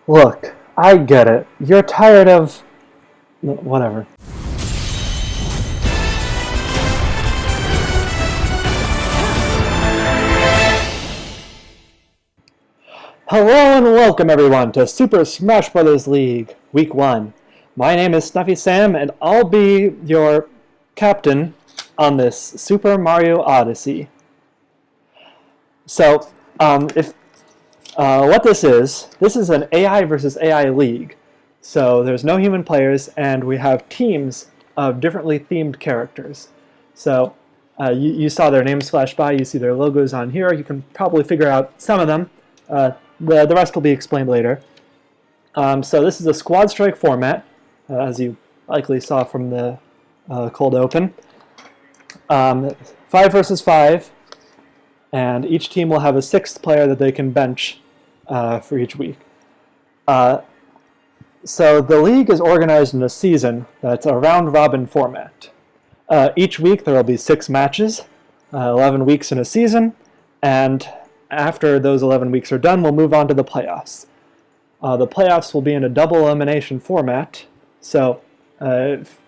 Look, I get it. You're tired of... whatever. Hello and welcome everyone to Super Smash Bros. League, Week 1. My name is Snuffy Sam and I'll be your captain on this Super Mario Odyssey. So, what this is an AI versus AI league. So there's no human players and we have teams of differently themed characters. So you saw their names flash by, you see their logos on here, you can probably figure out some of them. The rest will be explained later. So this is a squad strike format, as you likely saw from the cold open. 5 versus 5, and each team will have a 6th player that they can bench for each week. So the league is organized in a season that's a round-robin format. Each week there will be 6 matches, 11 weeks in a season, and after those 11 weeks are done, we'll move on to the playoffs. The playoffs will be in a double elimination format. So, if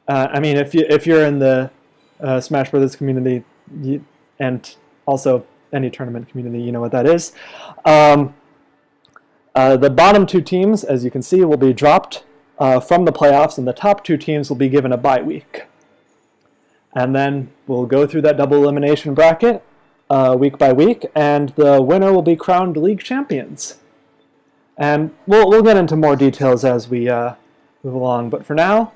you're in the Smash Brothers community, and also any tournament community, you know what that is. The bottom 2 teams, as you can see, will be dropped from the playoffs, and the top 2 teams will be given a bye week. And then we'll go through that double elimination bracket week by week, and the winner will be crowned league champions. And we'll get into more details as we move along. But for now,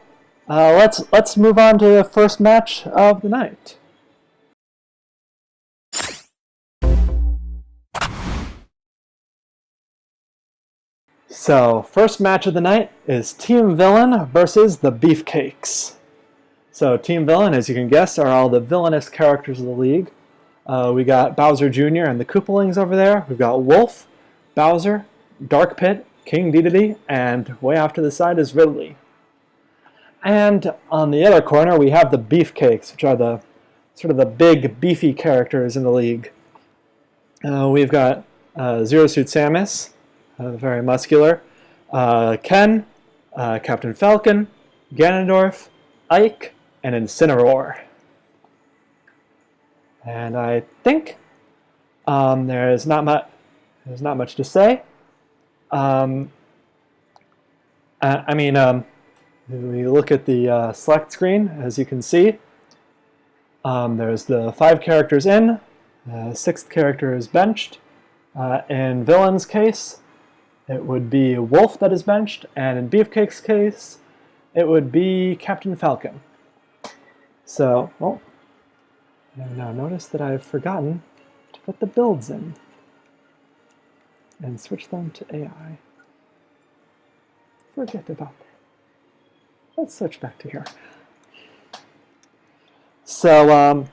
let's move on to the first match of the night. So, first match of the night is Team Villain versus the Beefcakes. So, Team Villain, as you can guess, are all the villainous characters of the league. We got Bowser Jr. and the Koopalings over there. We've got Wolf, Bowser, Dark Pit, King Dedede, and way off to the side is Ridley. And on the other corner, we have the Beefcakes, which are the sort of the big, beefy characters in the league. We've got Zero Suit Samus, very muscular, Ken, Captain Falcon, Ganondorf, Ike, and Incineroar. And I think there's not much to say. We look at the select screen, as you can see. There's the 5 characters in, 6th character is benched. In Villain's case, it would be Wolf that is benched, and in Beefcake's case, it would be Captain Falcon. So, I've now noticed that I've forgotten to put the builds in and switch them to AI. Forget about that. Let's switch back to here. So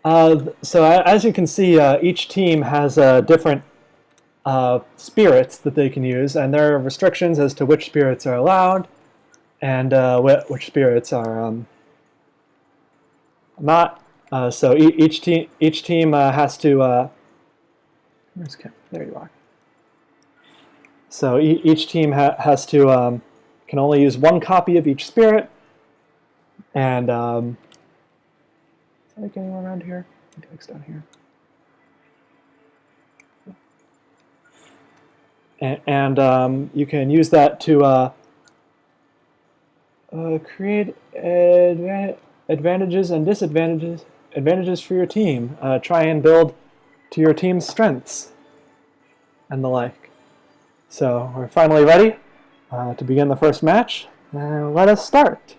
as you can see, each team has different spirits that they can use, and there are restrictions as to which spirits are allowed and which spirits are not. So each team has to. Where's Kim? There you are. So each team has to can only use 1 copy of each spirit, and is that anyone around here? I think it's down here. And you can use that to create advantages and disadvantages for your team. Try and build to your team's strengths and the like. So we're finally ready to begin the first match. Let us start.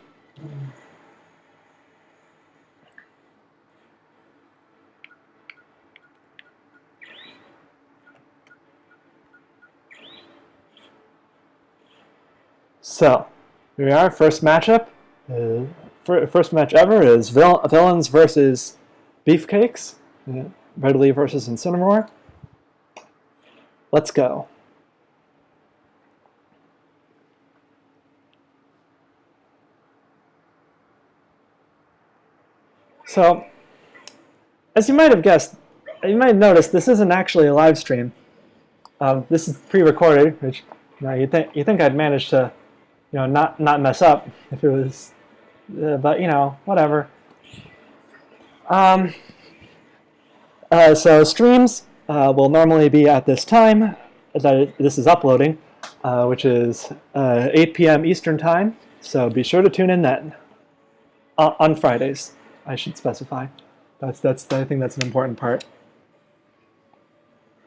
So, here we are, first matchup. First match ever is Villains versus Beefcakes. Ridley versus Incineroar. Let's go. So, as you might have guessed, you might have noticed this isn't actually a live stream. This is pre-recorded, which you think I'd manage to not mess up if it was, but whatever. So streams will normally be at this time that this is uploading, which is 8 p.m. Eastern Time. So be sure to tune in then. On Fridays, I should specify. I think that's an important part.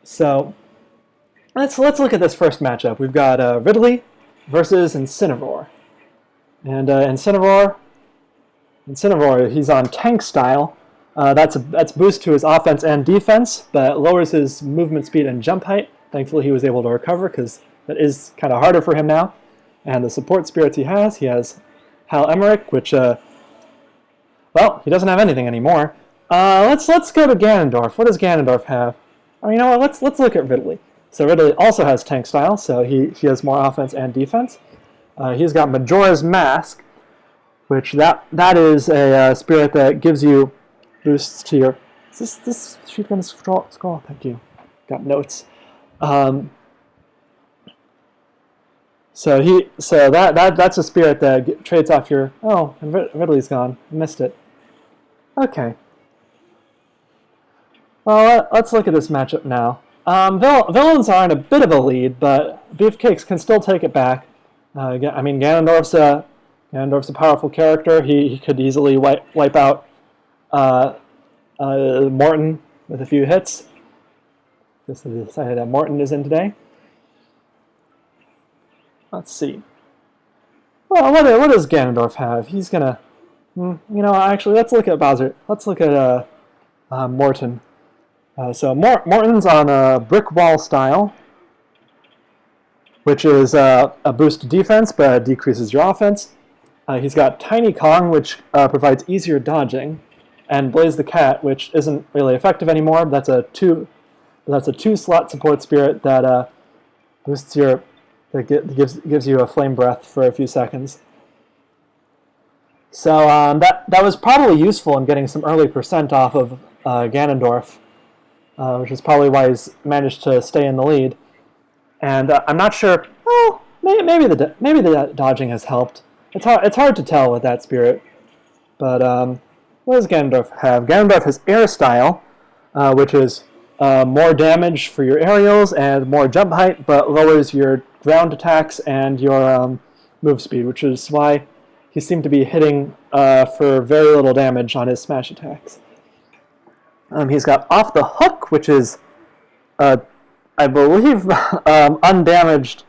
So let's look at this first matchup. We've got Ridley versus Incineroar, and Incineroar, he's on tank style. That's boost to his offense and defense, but lowers his movement speed and jump height. Thankfully, he was able to recover because that is kind of harder for him now. And the support spirits he has Hal Emmerich, which well, he doesn't have anything anymore. Let's go to Ganondorf. What does Ganondorf have? Oh, you know what? Let's look at Ridley. So Ridley also has tank style, so he has more offense and defense. He's got Majora's Mask, which that is a spirit that gives you boosts to your. Is this sheet going to scroll? Thank you. Got notes. So that's a spirit that trades off your. Oh, and Ridley's gone. I missed it. Okay. Well, let's look at this matchup now. Villains are in a bit of a lead, but Beefcakes can still take it back. I mean, Ganondorf's a powerful character. He could easily wipe out Morton with a few hits. This is the side that Morton is in today. Let's see. Well, what does Ganondorf have? He's gonna, actually, let's look at Bowser. Let's look at Morton. So Morton's on a brick wall style, which is a boost to defense, but decreases your offense. He's got Tiny Kong, which provides easier dodging, and Blaze the Cat, which isn't really effective anymore. That's a two slot support spirit that boosts your. That gives you a flame breath for a few seconds. So that was probably useful in getting some early percent off of Ganondorf, which is probably why he's managed to stay in the lead. And I'm not sure. Well, maybe the dodging has helped. It's hard to tell with that spirit. But what does Ganondorf have? Ganondorf has Air Style, which is more damage for your aerials and more jump height, but lowers your ground attacks and your move speed, which is why he seemed to be hitting for very little damage on his smash attacks. He's got Off the Hook, which is, I believe, undamaged.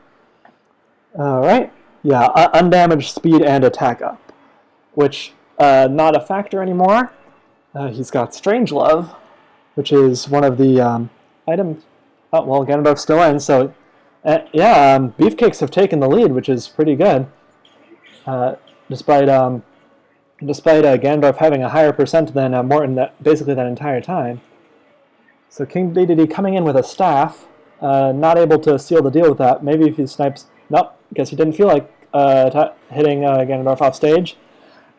Right? Yeah, undamaged speed and attack up, which not a factor anymore. He's got Strangelove, which is one of the items. Oh, well, Ganondorf's still in, so Beefcakes have taken the lead, which is pretty good, despite Ganondorf having a higher percent than Morton basically that entire time. So King Dedede coming in with a staff, not able to seal the deal with that. Maybe if he snipes. Nope, guess he didn't feel like hitting Ganondorf off stage.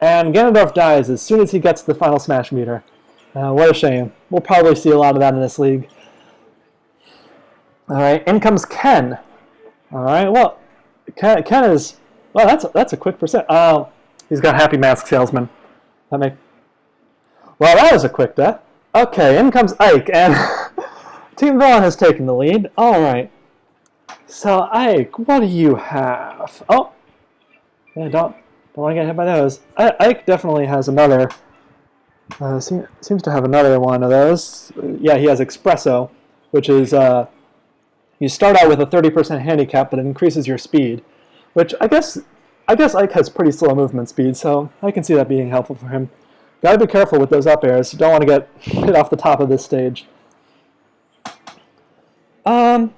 And Ganondorf dies as soon as he gets the final smash meter. What a shame. We'll probably see a lot of that in this league. All right, in comes Ken. All right, well, Ken is, well, that's a quick percent. Oh, he's got Happy Mask Salesman. Well, that was a quick death. Okay, in comes Ike, and Team Villain has taken the lead. All right. So Ike, what do you have? Oh, yeah, don't want to get hit by those. Ike definitely has another. Seems to have another one of those. Yeah, he has Espresso, which is you start out with a 30% handicap, but it increases your speed, which I guess Ike has pretty slow movement speed, so I can see that being helpful for him. Gotta be careful with those up airs. You don't want to get hit off the top of this stage. King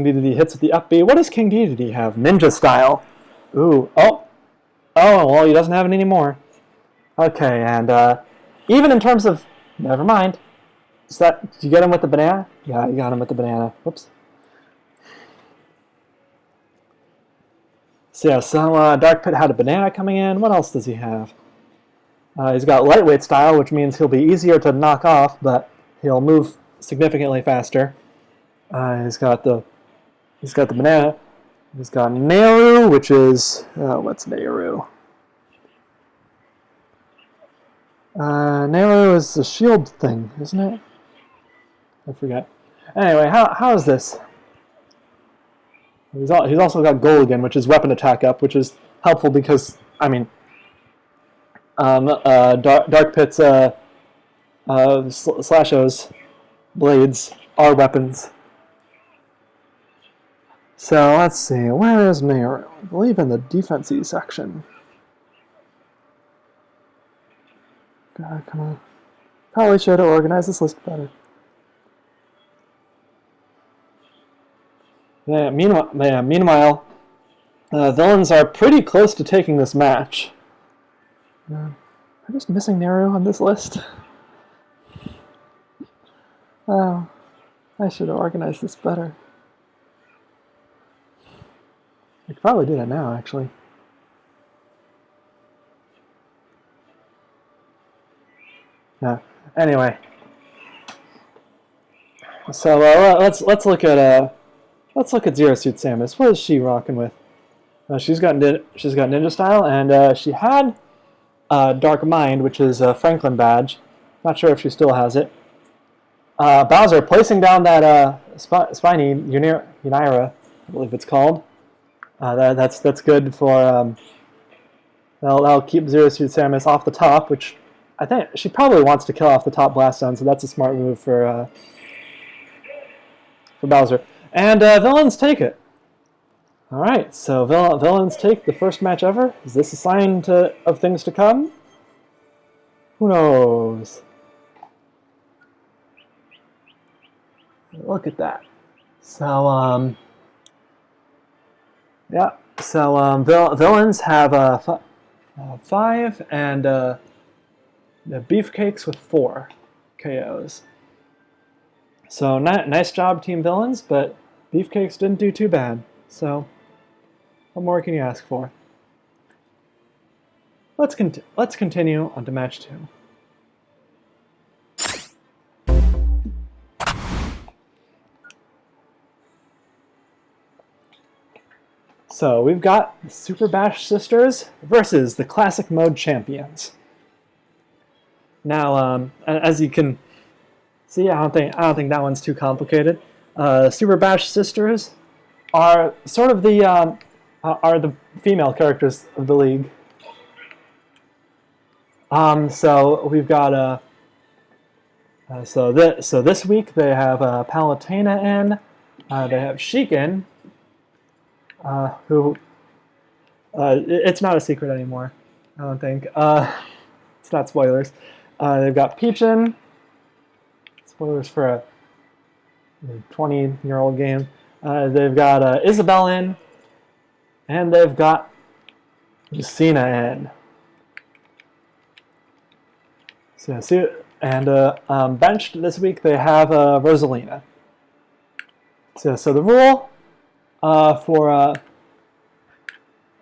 Dedede hits with the up B. What does King Dedede have? Ninja style. Ooh. Oh, well, he doesn't have it anymore. Okay, and even in terms of, never mind. Did you get him with the banana? Yeah, you got him with the banana. Whoops. So yeah, Dark Pit had a banana coming in. What else does he have? He's got lightweight style, which means he'll be easier to knock off, but he'll move significantly faster. He's got the banana. He's got Nehru, which is what's Nehru? Nehru is the shield thing, isn't it? I forget. Anyway, how is this? He's also got Golgan, which is weapon attack up, which is helpful because I mean, Dark Pit's Slashos blades are weapons. So let's see, where is Nehru? I believe in the defensive section. God, come on. Probably should have organized this list better. Yeah, meanwhile, villains are pretty close to taking this match. I'm just missing Nehru on this list. Oh, I should have organized this better. I could probably do that now, actually. No. Anyway, so let's look at Zero Suit Samus. What is she rocking with? She's got ninja style, and she had Dark Mind, which is a Franklin badge. Not sure if she still has it. Bowser placing down that spiny Unira, I believe it's called. That's good for that'll keep Zero Suit Samus off the top, which I think she probably wants to kill off the top blast zone, so that's a smart move for Bowser. And villains take it. All right, so villains take the first match ever. Is this a sign of things to come? Who knows? Look at that. So yeah. So villains have 5 and the beefcakes with 4 KOs. So nice job, Team Villains, but beefcakes didn't do too bad. So what more can you ask for? Let's continue on to match 2. So we've got the Super Bash Sisters versus the Classic Mode Champions. Now, as you can see, I don't think that one's too complicated. Super Bash Sisters are sort of the female characters of the league. So we've got so this week they have Palutena in. They have Sheik in. Who it's not a secret anymore, I don't think. It's not spoilers. They've got Peach in. Spoilers for a 20-year-old game. They've got Isabelle in. And they've got Lucina in. And benched this week they have Rosalina. So the rule for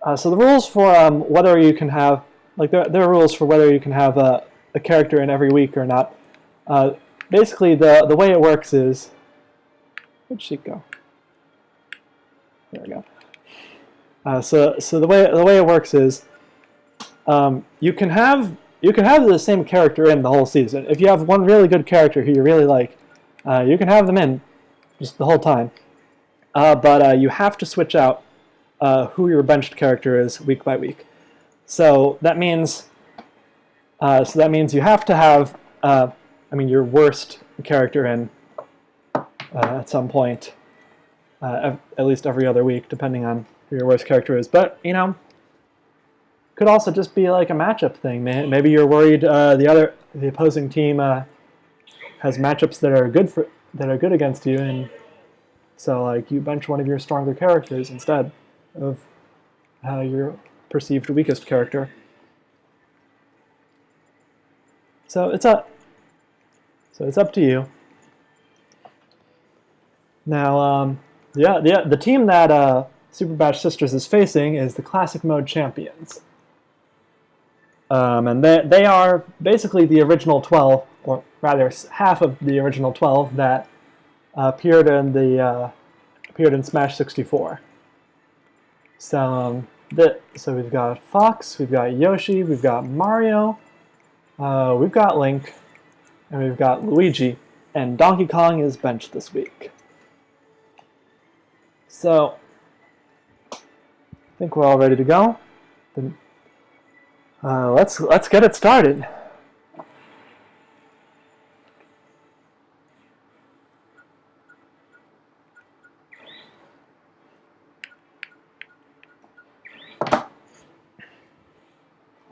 the rules for whether you can have, like, there are rules for whether you can have a character in every week or not. Basically, the way it works is, where'd she go? There we go. So the way it works is, you can have the same character in the whole season. If you have one really good character who you really like, you can have them in just the whole time. But you have to switch out who your benched character is week by week. So that means you have to have your worst character in at some point, at least every other week, depending on who your worst character is. But could also just be like a matchup thing. Maybe you're worried the opposing team has matchups that are good against you, and so like you bench one of your stronger characters instead of your perceived weakest character. So it's up to you. Now, the team that Super Bash Sisters is facing is the Classic Mode Champions. And they are basically the original 12, or rather half of the original 12 that appeared in Smash 64. So so we've got Fox, we've got Yoshi, we've got Mario, we've got Link, and we've got Luigi, and Donkey Kong is benched this week. So I think we're all ready to go. Then, let's get it started.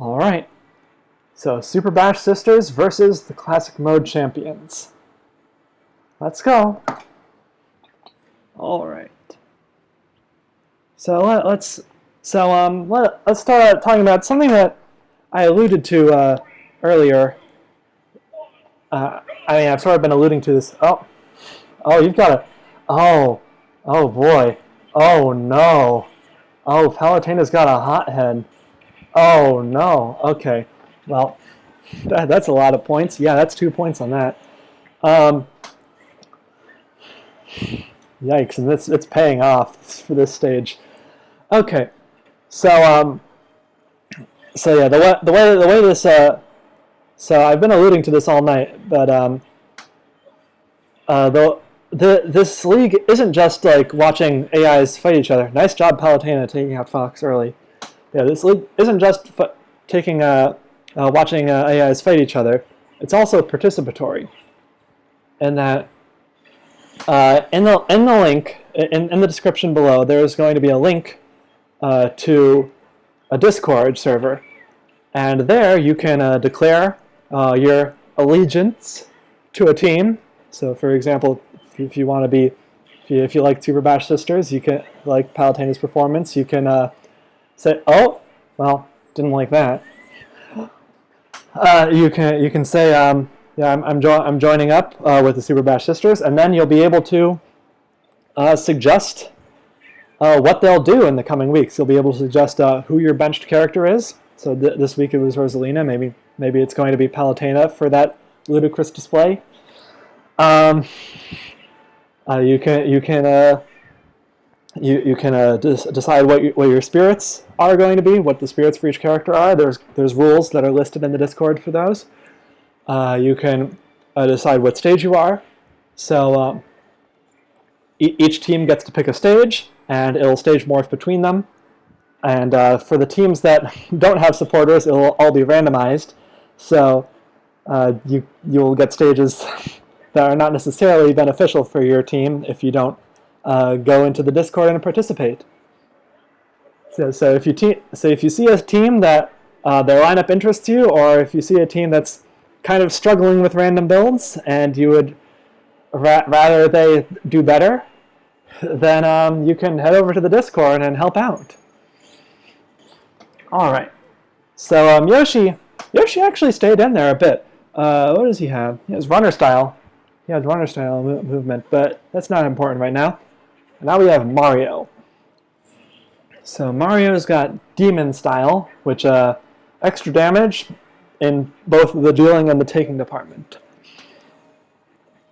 All right. So Super Bash Sisters versus the Classic Mode champions. Let's go. All right. So let's start out talking about something that I alluded to earlier. I've sort of been alluding to this. Oh, you've got a. Oh boy. Oh no. Oh, Palutena's got a hothead. Oh no. Okay. Well, that's a lot of points. Yeah, that's 2 points on that. Yikes! And it's paying off for this stage. Okay, so yeah, the way this so I've been alluding to this all night, but this league isn't just like watching AIs fight each other. Nice job, Palutena, taking out Fox early. Yeah, this league isn't just watching AIs fight each other. It's also participatory, in that in the link in the description below, there is going to be a link to a Discord server, and there you can declare your allegiance to a team. So, for example, if you want to be, if you like Super Bash Sisters, you can like Palutena's performance. You can say, "Oh, well, didn't like that." You can say, "Yeah, I'm joining up with the Super Bash Sisters," and then you'll be able to suggest what they'll do in the coming weeks. You'll be able to suggest who your benched character is. So this week it was Rosalina. Maybe it's going to be Palutena for that ludicrous display. You can decide what your spirits are going to be, what the spirits for each character are. There's rules that are listed in the Discord for those. You can decide what stage you are. So each team gets to pick a stage, and it'll stage morph between them. And for the teams that don't have supporters, it'll all be randomized. So you'll get stages that are not necessarily beneficial for your team if you don't go into the Discord and participate. So if you see a team that their lineup interests you, or if you see a team that's kind of struggling with random builds and you would rather they do better, then you can head over to the Discord and help out. All right. So Yoshi actually stayed in there a bit. What does he have? He has runner style. He has runner style movement, but that's not important right now. Now we have Mario. So Mario's got demon style, which extra damage in both the dealing and the taking department.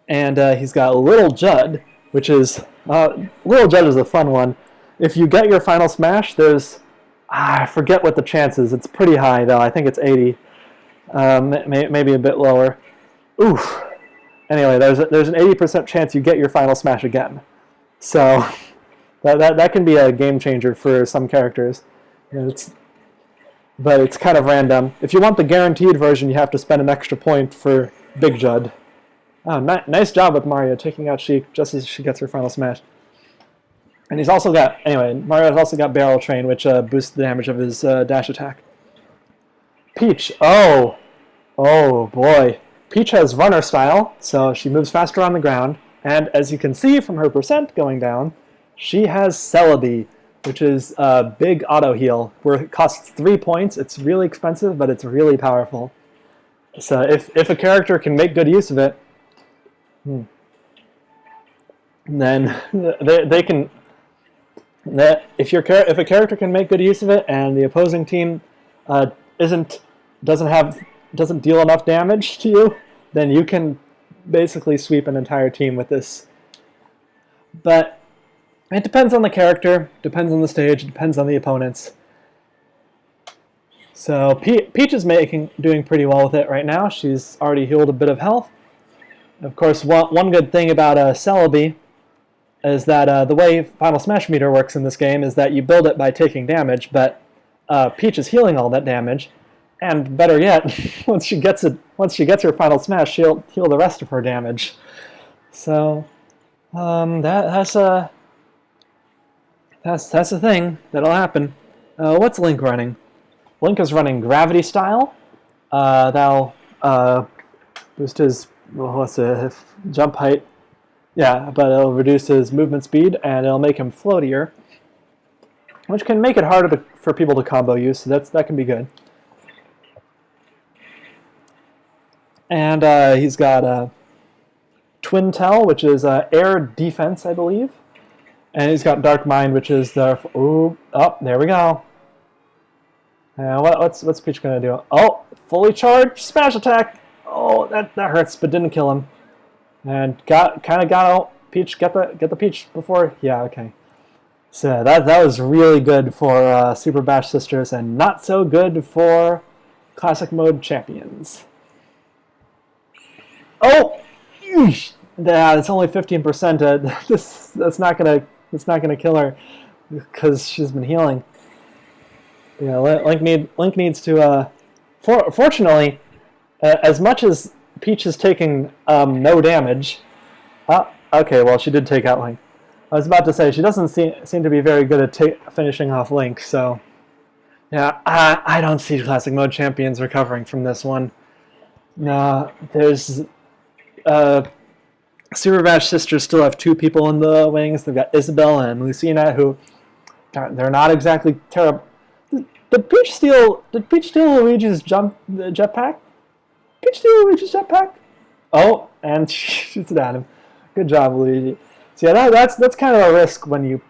And he's got Little Judd, which is Little Judd is a fun one. If you get your final smash, there's I forget what the chance is. It's pretty high though. I think it's 80, maybe a bit lower. Oof. Anyway, there's an 80% chance you get your final smash again. So that can be a game changer for some characters. But it's kind of random. If you want the guaranteed version, you have to spend an extra point for Big Judd. Oh, nice job with Mario taking out Sheik just as she gets her final smash. And he's also got, Mario's also got Barrel Train, which boosts the damage of his dash attack. Peach, oh boy. Peach has runner style, so she moves faster on the ground. And as you can see from her percent going down, she has Celebi, which is a big auto heal, where it costs 3 points. It's really expensive, but it's really powerful. So if a character can make good use of it, then they can. If a character can make good use of it, and the opposing team doesn't deal enough damage to you, then you can basically sweep an entire team with this But it depends on the character, depends on the stage, depends on the opponents. So Peach is doing pretty well with it right now. She's already healed a bit of health. Of course, one good thing about Celebi is that the way Final Smash meter works in this game is that you build it by taking damage, but Peach is healing all that damage, and better yet, once she gets her Final Smash, she'll heal the rest of her damage. So that's a thing that'll happen. What's Link running? Link is running Gravity Style. That'll boost his jump height. Yeah, but it'll reduce his movement speed and it'll make him floatier, which can make it harder for people to combo use. So that can be good. And he's got Twin Tail, which is air defense, I believe. And he's got Dark Mind, which is the... Ooh, oh, there we go. What's Peach going to do? Oh, fully charged smash attack. Oh, that hurts, but didn't kill him. And got out. Peach, get the Peach before... Yeah, okay. So that was really good for Super Bash Sisters and not so good for Classic Mode Champions. Oh! Eesh. Yeah, it's only 15%. That's not gonna kill her because she's been healing. Yeah, Link needs to. Fortunately, as much as Peach is taking no damage. Okay, well she did take out Link. I was about to say she doesn't seem to be very good at finishing off Link. So yeah, I don't see Classic Mode Champions recovering from this one. No, there's. Super Bash Sisters still have two people in the wings. They've got Isabelle and Lucina, who they're not exactly terrible. Did Peach steal Luigi's jetpack? Peach steal Luigi's jetpack? Oh, and she shoots it at him. Good job, Luigi. So yeah, that's kind of a risk when you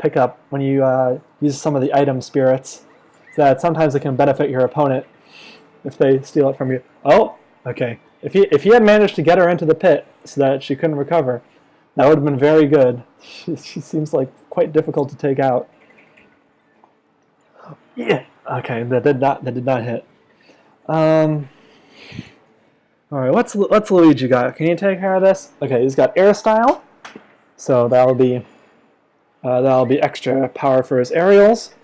use some of the item spirits. That sometimes it can benefit your opponent if they steal it from you. Oh, okay. If he had managed to get her into the pit so that she couldn't recover, that would have been very good. She seems like quite difficult to take out. Yeah. Okay, that did not hit. All right, what's Luigi got? Can you take care of this? Okay, he's got Air Style, so that'll be extra power for his aerials,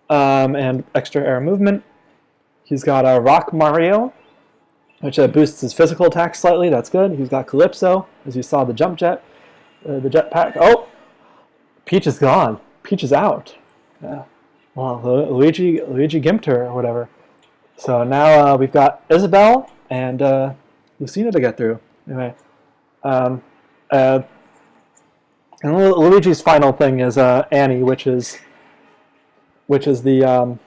and extra air movement. He's got Rock Mario, which boosts his physical attack slightly. That's good. He's got Calypso, as you saw the jump jet, the jetpack. Oh, Peach is gone. Peach is out. Yeah. Well, Luigi gimped her or whatever. So now we've got Isabelle and Lucina to get through. Anyway, and Luigi's final thing is Annie, which is the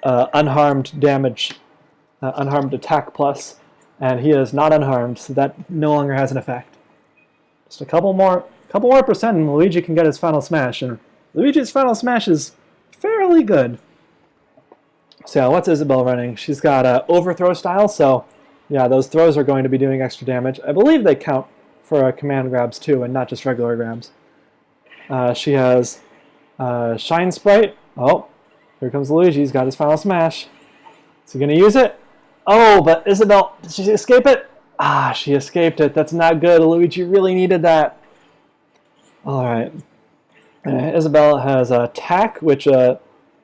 unharmed damage. Unharmed attack plus, and he is not unharmed, so that no longer has an effect. Just a couple more percent, and Luigi can get his final smash, and Luigi's final smash is fairly good. So what's Isabelle running? She's got Overthrow Style, so yeah, those throws are going to be doing extra damage. I believe they count for command grabs too, and not just regular grabs. She has Shine Sprite. Oh, here comes Luigi. He's got his final smash. Is he going to use it? Oh, but Isabelle, did she escape it? Ah, she escaped it. That's not good. Luigi really needed that. All right. Isabelle has Attack, which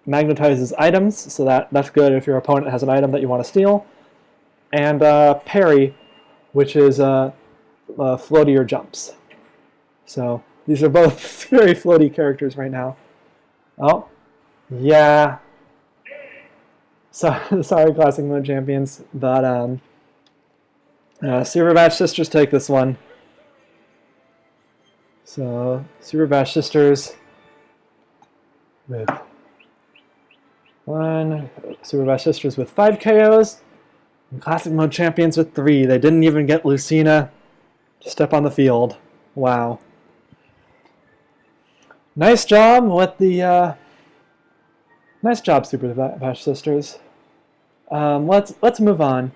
magnetizes items, so that's good if your opponent has an item that you want to steal. And Parry, which is floatier jumps. So these are both very floaty characters right now. Oh, yeah. So, sorry, Classic Mode Champions, but Super Bash Sisters take this one. So, Super Bash Sisters with 1, Super Bash Sisters with 5 KOs, and Classic Mode Champions with 3. They didn't even get Lucina to step on the field. Wow. Nice job with the... Nice job, Super Bash Sisters. Let's move on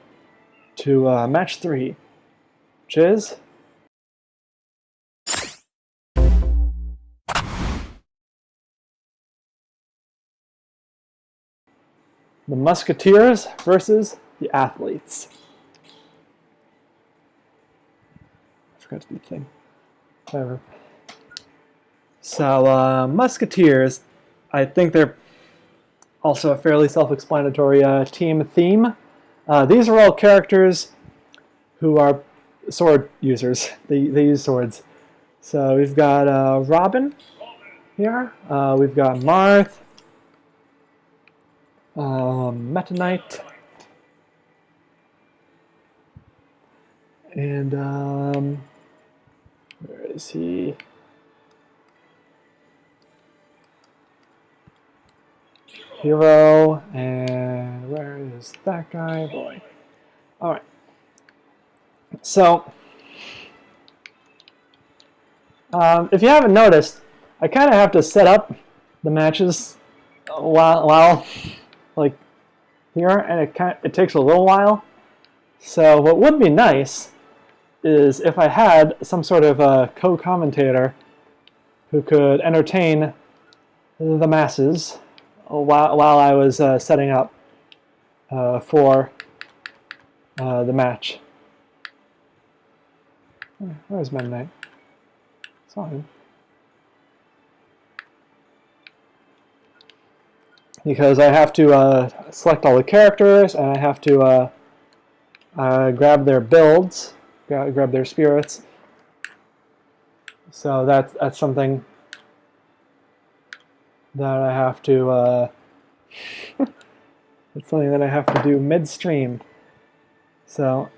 to match 3, which is the Musketeers versus the Athletes. I forgot to do the thing. Whatever. So, Musketeers, I think they're also a fairly self-explanatory team theme. These are all characters who are sword users. They use swords. So we've got Robin here. We've got Marth, Meta Knight, and where is he? Hero, and where is that guy? Boy. All right. So, if you haven't noticed, I kind of have to set up the matches while like here, and it takes a little while. So, what would be nice is if I had some sort of co-commentator who could entertain the masses while I was setting up for the match. Where's Meta Knight? Saw him. Because I have to select all the characters, and I have to grab their builds, grab their spirits. So that's something that I have to. It's something that I have to do midstream. So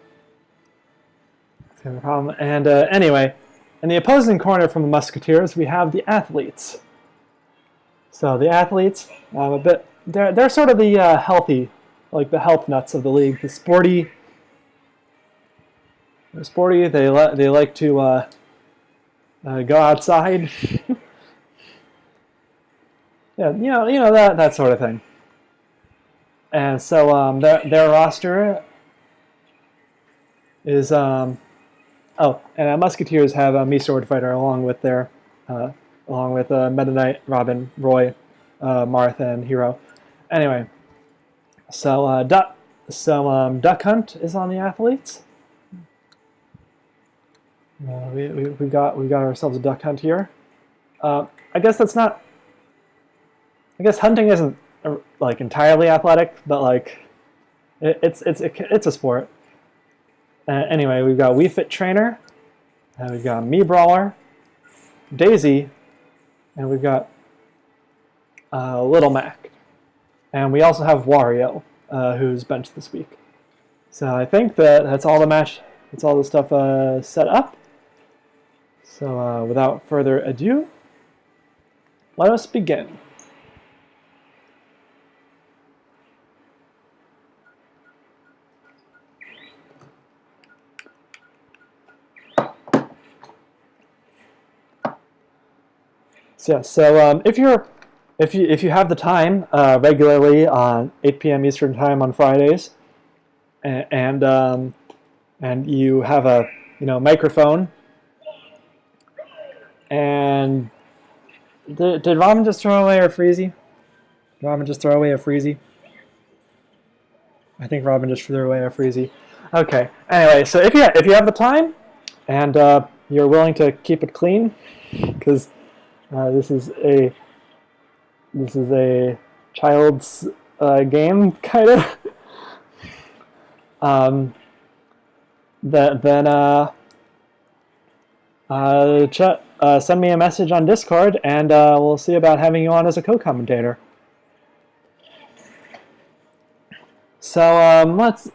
that's kind of a problem. And anyway, in the opposing corner from the Musketeers, we have the Athletes. So the Athletes, they're sort of the healthy, like the health nuts of the league. The sporty. They're sporty. They like to go outside. Yeah, you know that sort of thing. And so their roster is and Musketeers have a Sword Fighter along with Meta Knight, Robin, Roy, Marth, and Hero. Anyway, so Duck Hunt is on the Athletes. We got ourselves a Duck Hunt here. I guess that's not. I guess hunting isn't like entirely athletic, but like it's a sport. Anyway, we've got Wii Fit Trainer, and we've got Me Brawler, Daisy, and we've got Little Mac, and we also have Wario, who's benched this week. So I think that's all the match. That's all the stuff set up. So without further ado, let us begin. Yeah, so if you have the time regularly on 8 p.m. Eastern Time on Fridays, and you have a microphone, and did Robin just throw away her freezy? Robin just throw away a freezy? I think Robin just threw away a freezy. Okay. Anyway, so if you have the time, and you're willing to keep it clean, because this is a child's game, kind of. Send me a message on Discord, and we'll see about having you on as a co-commentator. So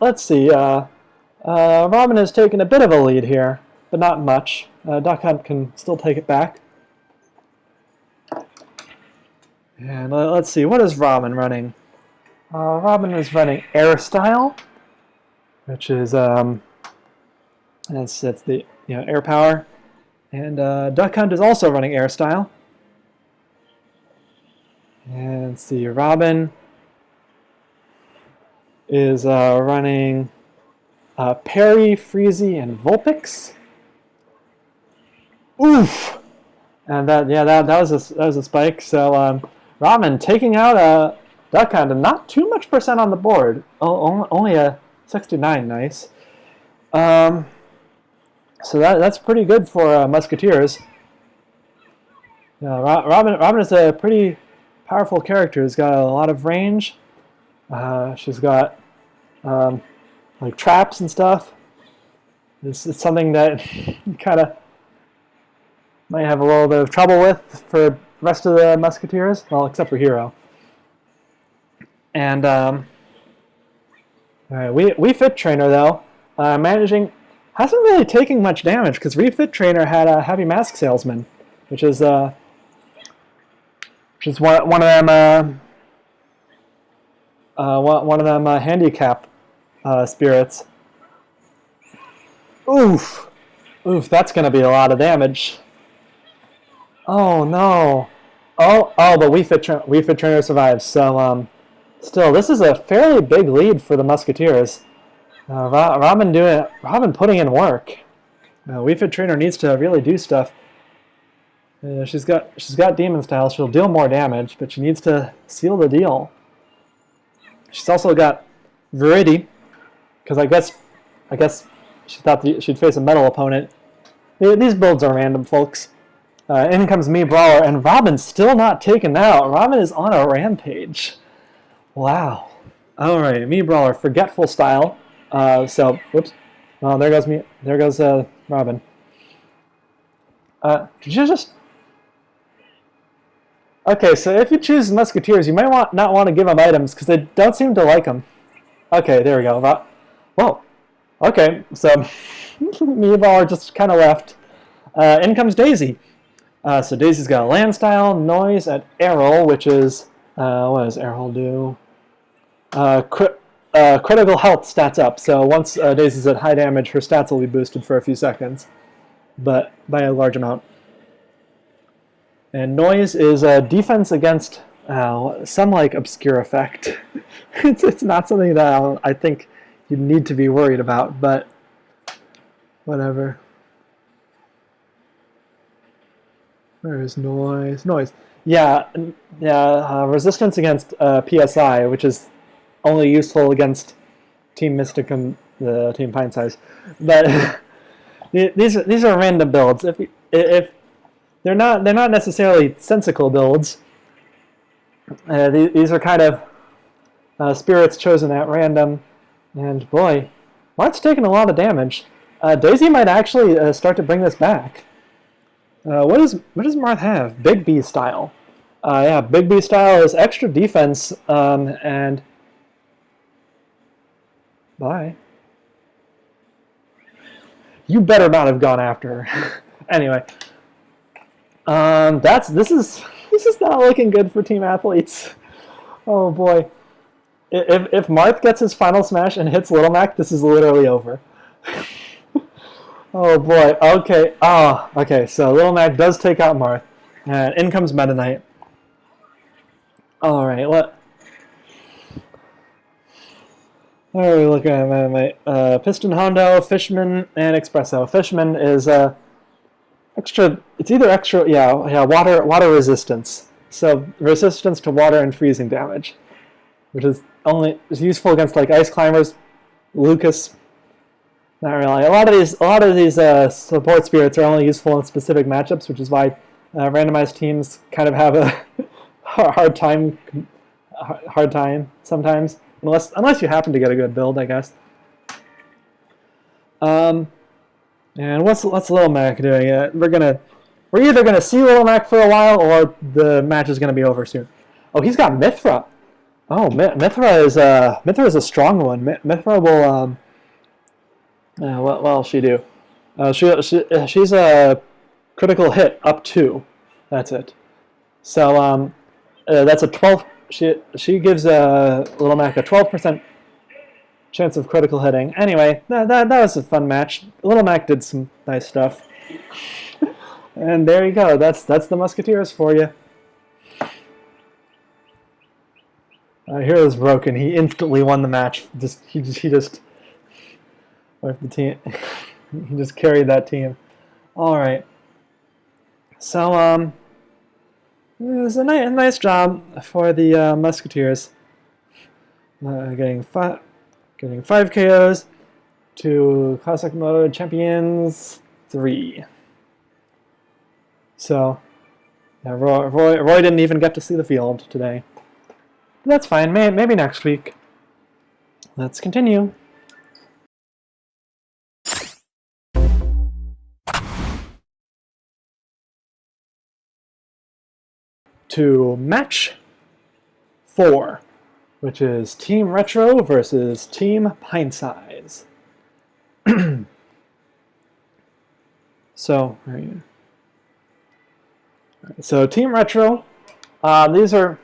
let's see. Robin has taken a bit of a lead here, but not much. Duck Hunt can still take it back. And let's see, what is Robin running? Robin is running Air Style, which is that's the air power, and Duck Hunt is also running Air Style. And let's see, Robin is running Parry, Freezy, and Vulpix. Oof! And that was a spike. So Robin taking out duck hunt, and not too much percent on the board. Only a 69, nice. So that's pretty good for Musketeers. Robin is a pretty powerful character. She's got a lot of range. She's got like traps and stuff. This is something that you kind of might have a little bit of trouble with for the rest of the Musketeers. Well, except for Hero. And all right, we Fit Trainer though hasn't really taken much damage because Refit Trainer had a Heavy Mask Salesman, which is one of them handicap spirits. Oof, that's gonna be a lot of damage. Oh no. Oh, but we Fit Trainer survives. So still, this is a fairly big lead for the Musketeers. Robin putting in work. We Fit Trainer needs to really do stuff. She's got Demon Style. She'll deal more damage, but she needs to seal the deal. She's also got Viridi, because I guess she thought she'd face a metal opponent. These builds are random, folks. In comes Me Brawler, and Robin's still not taken out. Robin is on a rampage. Wow. All right, Me Brawler, Forgetful Style. Whoops. Oh, there goes me. There goes Robin. Did you just? Okay, so if you choose Musketeers, you might not want to give them items because they don't seem to like them. Okay, there we go. Whoa. Okay, so Me Brawler just kind of left. In comes Daisy. So Daisy's got a Land Style, Noise at Errol, which is what does Errol do? Critical health stats up. So once Daisy's at high damage, her stats will be boosted for a few seconds, but by a large amount. And Noise is defense against some like obscure effect. It's not something that I think you need to be worried about, but whatever. Where is Noise? Noise. Yeah. Resistance against PSI, which is only useful against Team Mystic and the Team Pint-sized. But these are random builds. If they're not necessarily sensical builds. These are kind of spirits chosen at random. And boy, Marth's taking a lot of damage. Daisy might actually start to bring this back. What does Marth have? Big B Style. Yeah, Big B Style is extra defense and bye. You better not have gone after her. Anyway, this is not looking good for Team Athletes. Oh boy, if Marth gets his final smash and hits Little Mac, this is literally over. Oh boy. Okay. Okay. So Little Mac does take out Marth, and in comes Meta Knight. All right. What are we looking at? Meta Knight? Piston Hondo, Fishman, and Espresso. Fishman is extra. It's either extra. Yeah. Water resistance. So resistance to water and freezing damage, which is useful against like Ice Climbers, Lucas. Not really. A lot of these support spirits are only useful in specific matchups, which is why randomized teams kind of have a hard time sometimes, unless you happen to get a good build, I guess. And what's Little Mac doing? We're either gonna see Little Mac for a while, or the match is gonna be over soon. Oh, he's got Mithra. Oh, Mithra is a strong one. Mithra will what will she do? She's a critical hit up 2. That's it. So that's a 12. She gives Little Mac a 12% chance of critical hitting. Anyway, that was a fun match. Little Mac did some nice stuff. And there you go. That's the Musketeers for you. Hero's broken. He instantly won the match. He just. Or the team, he just carried that team. All right. So it was a nice job for the Musketeers. getting 5 KOs to Classic Mode Champions 3. So, yeah, Roy didn't even get to see the field today. But that's fine, maybe next week. Let's continue. To match 4, which is Team Retro versus Team Pint-sized. So, Team Retro, these are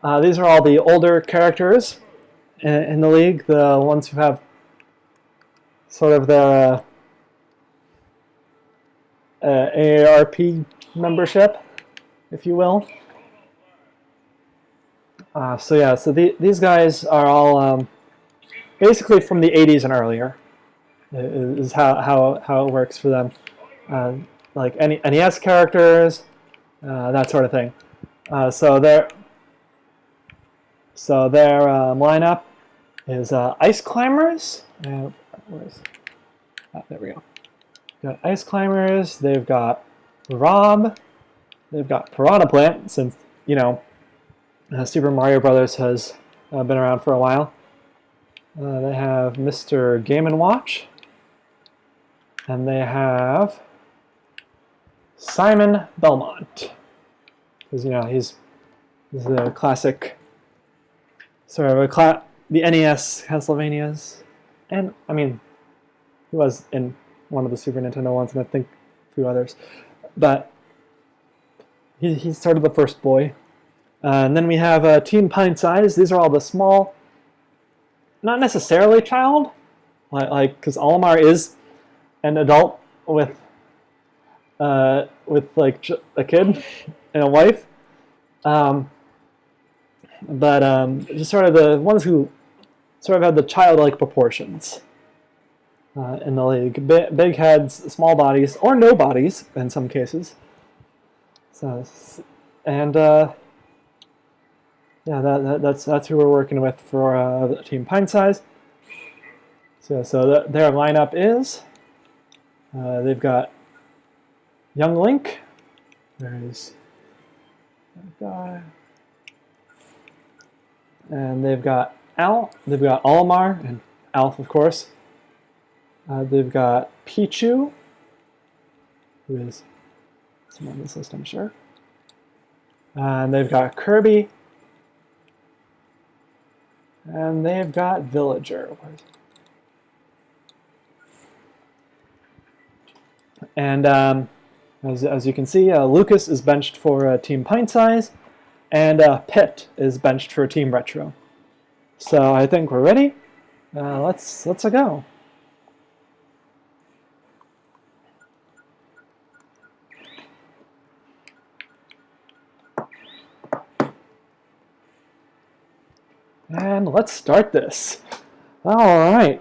all the older characters in the league, the ones who have sort of the AARP membership, if you will. These guys are all basically from the 80s and earlier. Is how it works for them. Like NES characters, that sort of thing. So their lineup is Ice Climbers. There we go. Got Ice Climbers. They've got Rob. They've got Piranha Plant, since Super Mario Brothers has been around for a while. They have Mr. Game & Watch. And they have Simon Belmont. Because, he's the classic, sort of the NES Castlevanias. And, he was in one of the Super Nintendo ones, and I think a few others. But he's sort of the first boy. And then we have Team Pint-sized. These are all the small, not necessarily child, because Olimar is an adult with like a kid and a wife, but just sort of the ones who sort of have the childlike proportions in the league. Big heads, small bodies, or no bodies in some cases. That's who we're working with for Team Pint-sized. So their lineup is. They've got Young Link. There's that guy. And they've got Al. They've got Olimar and Alf, of course. They've got Pichu, who is someone on this list, I'm sure. And they've got Kirby. And they've got Villager. And as you can see, Lucas is benched for Team Pint-sized, and Pitt is benched for Team Retro. So I think we're ready. Let's go. And let's start this. All right.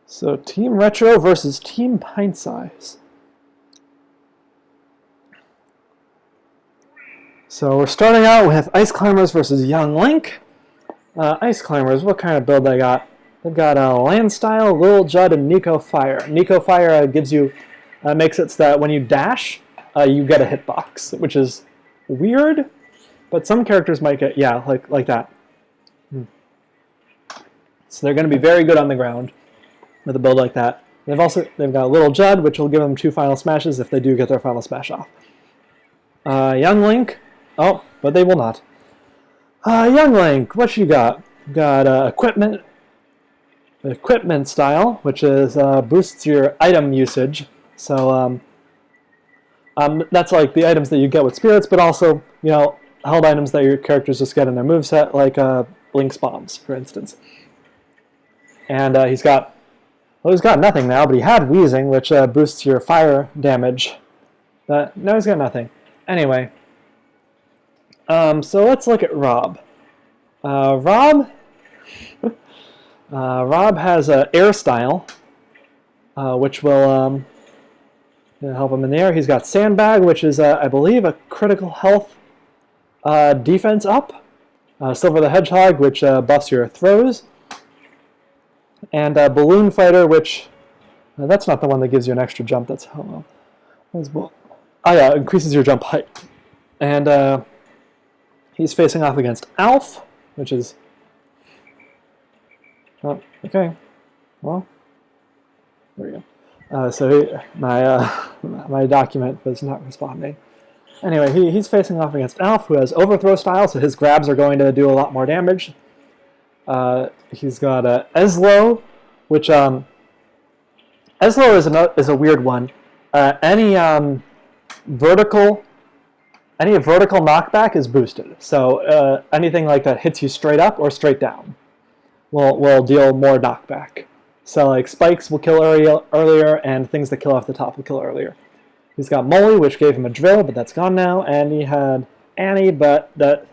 So Team Retro versus Team Pint-sized. So we're starting out with Ice Climbers versus Young Link. Ice Climbers, what kind of build they got? They've got Landstyle, Lil Judd, and Nico Fire. Nico Fire gives you, makes it so that when you dash, you get a hitbox, which is weird, but some characters might get, like that. So they're going to be very good on the ground with a build like that. They've got Little Judd, which will give them 2 final smashes if they do get their final smash off. Young Link, but they will not. Young Link, what you got? You got equipment style, which is boosts your item usage. So that's like the items that you get with spirits, but also held items that your characters just get in their moveset, like Link's bombs, for instance. And he's got nothing now, but he had Wheezing, which boosts your fire damage. But now he's got nothing. Anyway, so let's look at Rob. Rob has air style, which will help him in the air. He's got Sandbag, which is, I believe, a critical health defense up. Silver the Hedgehog, which buffs your throws. And Balloon Fighter, which... that's not the one that gives you an extra jump. That's how... oh yeah, increases your jump height. And he's facing off against Alf, which is... oh, okay. Well, there we go. So my document was not responding. Anyway, he's facing off against Alf, who has Overthrow style, so his grabs are going to do a lot more damage. He's got Eslo, which Eslo is a weird one. Any vertical knockback is boosted. So anything like that hits you straight up or straight down will deal more knockback. So like spikes will kill earlier, and things that kill off the top will kill earlier. He's got Molly, which gave him a drill, but that's gone now. And he had Annie, but that,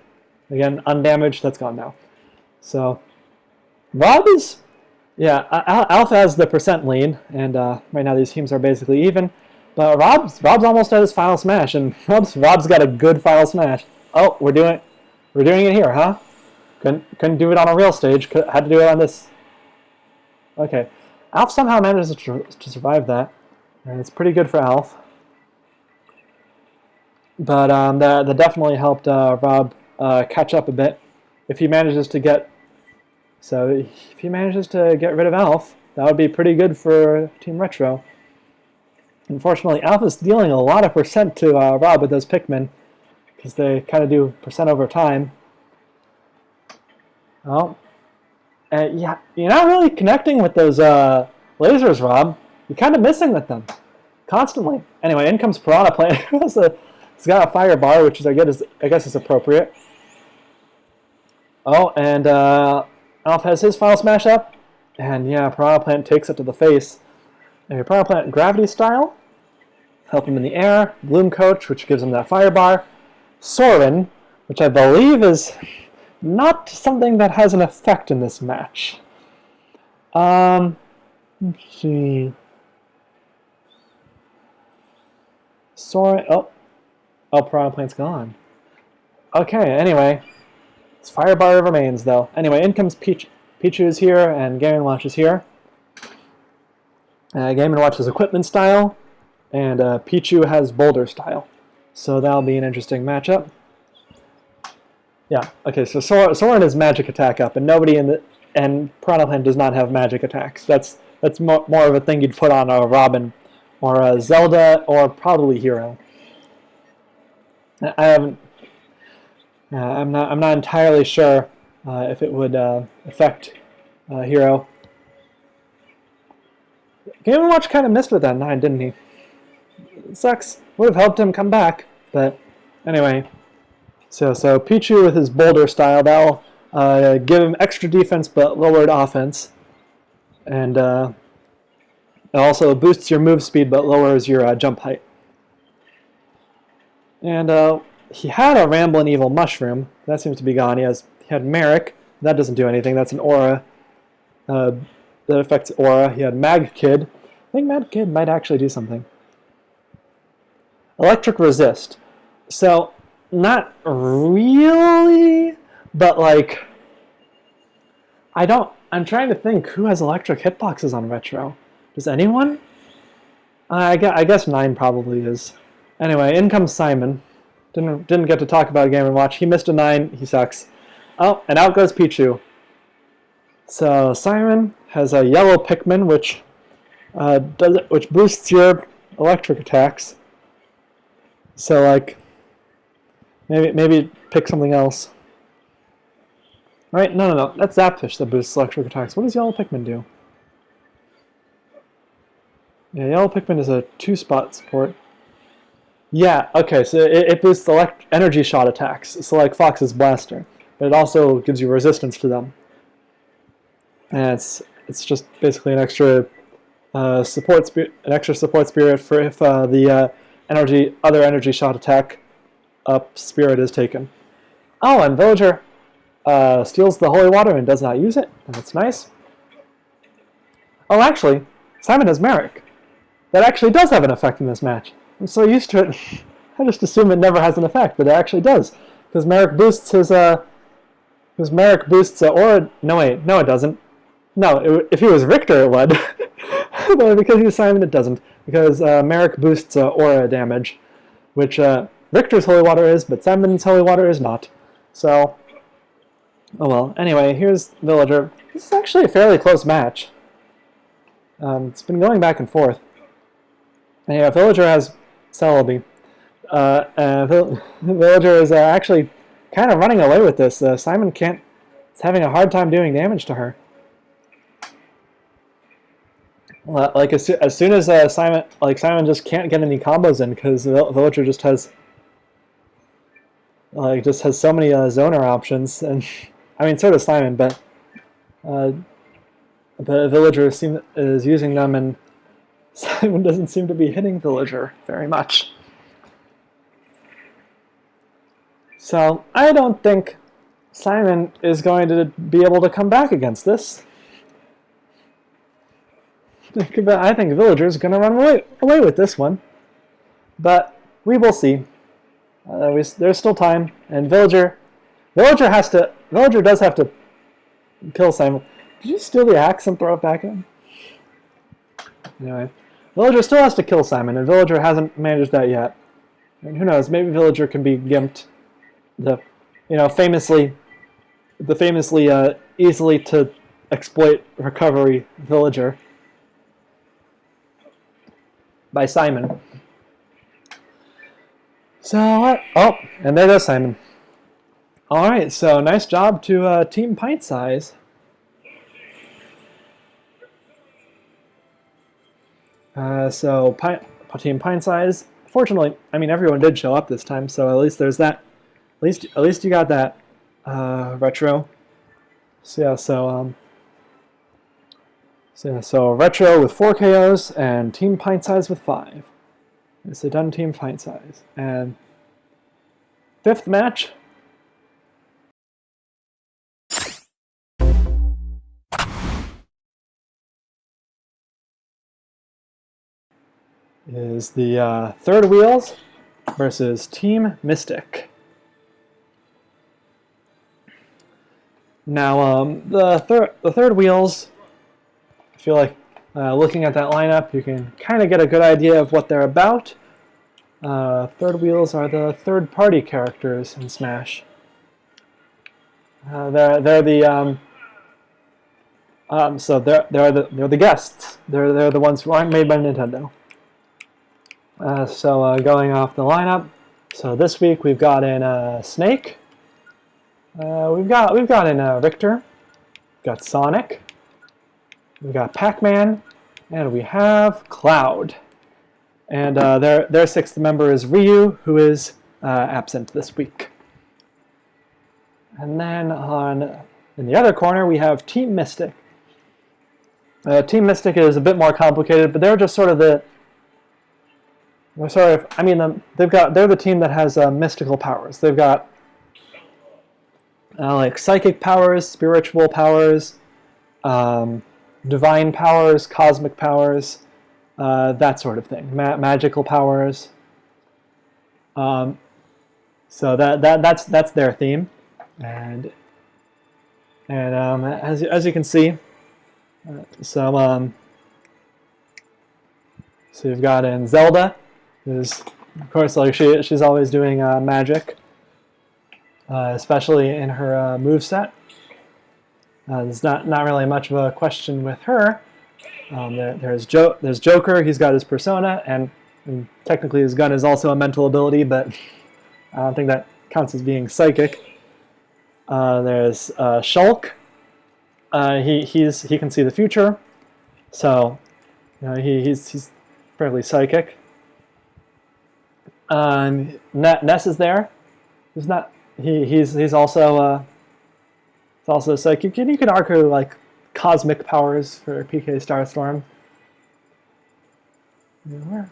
again, undamaged, that's gone now. So Rob is, yeah, Alpha has the percent lead, and right now these teams are basically even. But Rob's almost at his final smash, and Rob's got a good final smash. Oh, we're doing it here, huh? Couldn't do it on a real stage. Had to do it on this. Okay, Alf somehow manages to survive that, and it's pretty good for Alf. But that definitely helped Rob catch up a bit. If he manages to get rid of Alf, that would be pretty good for Team Retro. Unfortunately, Alf is dealing a lot of percent to Rob with those Pikmin, because they kind of do percent over time. Oh, yeah, you're not really connecting with those lasers, Rob. You're kind of missing with them constantly. Anyway, in comes Piranha Plant. He's got a fire bar, which is I guess is appropriate. Oh, and Alf has his final smash up, and yeah, Piranha Plant takes it to the face. And Piranha Plant gravity style, help him in the air. Bloom Coach, which gives him that fire bar. Sorin, which I believe is not something that has an effect in this match. Let's see. Sorin, oh, Piranha Plant's gone. Okay, anyway. His fire bar remains, though. Anyway, in comes Pichu is here, and Game & Watch is here. Game & Watch has equipment style, and Pichu has boulder style. So that'll be an interesting matchup. Yeah, okay, so Soren has magic attack up, and Piranha Plant does not have magic attacks. That's more of a thing you'd put on a Robin, or a Zelda, or probably Hero. I'm not entirely sure if it would affect Hero. Game & Watch kind of missed with that 9, didn't he? It sucks. Would have helped him come back, but anyway. So Pichu with his boulder style, that'll give him extra defense but lowered offense. And it also boosts your move speed but lowers your jump height. And he had a Ramblin' Evil Mushroom. That seems to be gone. He had Merrick. That doesn't do anything. That's an aura. That affects aura. He had Mag Kid. I think Mag Kid might actually do something. Electric Resist. So, not really, but like, I'm trying to think who has electric hitboxes on Retro. Does anyone? I guess 9 probably is. Anyway, in comes Simon. Didn't get to talk about Game & Watch. He missed a 9. He sucks. Oh, and out goes Pichu. So Simon has a yellow Pikmin, which boosts your electric attacks. So like, maybe pick something else. Right? No. That's Zapfish that boosts electric attacks. What does yellow Pikmin do? Yeah, yellow Pikmin is a 2-spot support. Yeah, okay, so it boosts energy shot attacks, so like Fox's Blaster, but it also gives you resistance to them. And it's just basically an extra support spirit for if the other energy shot attack up spirit is taken. Oh, and Villager steals the holy water and does not use it. That's nice. Oh, actually, Simon has Merrick. That actually does have an effect in this match. I'm so used to it, I just assume it never has an effect, but it actually does. Because Merrick boosts his Because Merrick boosts aura. No, wait. No, it doesn't. No, if he was Richter, it would. But because he's Simon, it doesn't. Because Merrick boosts aura damage, which Richter's Holy Water is, but Simon's Holy Water is not. So, oh well. Anyway, here's Villager. This is actually a fairly close match. It's been going back and forth. And yeah, Villager has Celebi. Villager is actually kind of running away with this. Simon is having a hard time doing damage to her. Like as soon as Simon just can't get any combos in because Villager just has so many zoner options, and I mean so does Simon, but Villager is using them, and Simon doesn't seem to be hitting Villager very much. So I don't think Simon is going to be able to come back against this. I think Villager is going to run away with this one, but we will see. There's still time, and Villager does have to kill Simon. Did you steal the axe and throw it back at him? Anyway, Villager still has to kill Simon, and Villager hasn't managed that yet. And who knows? Maybe Villager can be gimped. The famously easily to exploit recovery Villager by Simon. So, oh, and there goes Simon. All right, so nice job to Team Pint-Size. Team Pint-Size. Fortunately, I mean everyone did show up this time, so at least there's that. At least you got that retro. So retro with 4 KOs and Team Pint-Size with 5. It's a done Team Pint-Size. And 5th match. Is the Third Wheels versus Team Mystic. Now, the third Wheels, I feel like looking at that lineup, you can kind of get a good idea of what they're about. Third Wheels are the third-party characters in Smash. They're the guests. They're the ones who aren't made by Nintendo. Going off the lineup, so this week we've got in Snake. We've got in Richter, we've got Sonic, we've got Pac-Man, and we have Cloud. And their 6th member is Ryu, who is absent this week. And then in the other corner we have Team Mystic. Team Mystic is a bit more complicated, but they're just sort of they're the team that has mystical powers. They've got like psychic powers, spiritual powers, divine powers, cosmic powers, that sort of thing. Magical powers. So that's their theme, and as you can see, so you've got in Zelda, who's of course like she's always doing magic. Especially in her moveset. There's not really much of a question with her. There's Joker, he's got his persona, and technically his gun is also a mental ability, but I don't think that counts as being psychic. There's Shulk. He can see the future, so he's fairly psychic. Ness is there. He's also psychic, and you could argue like cosmic powers for PK Starstorm. Where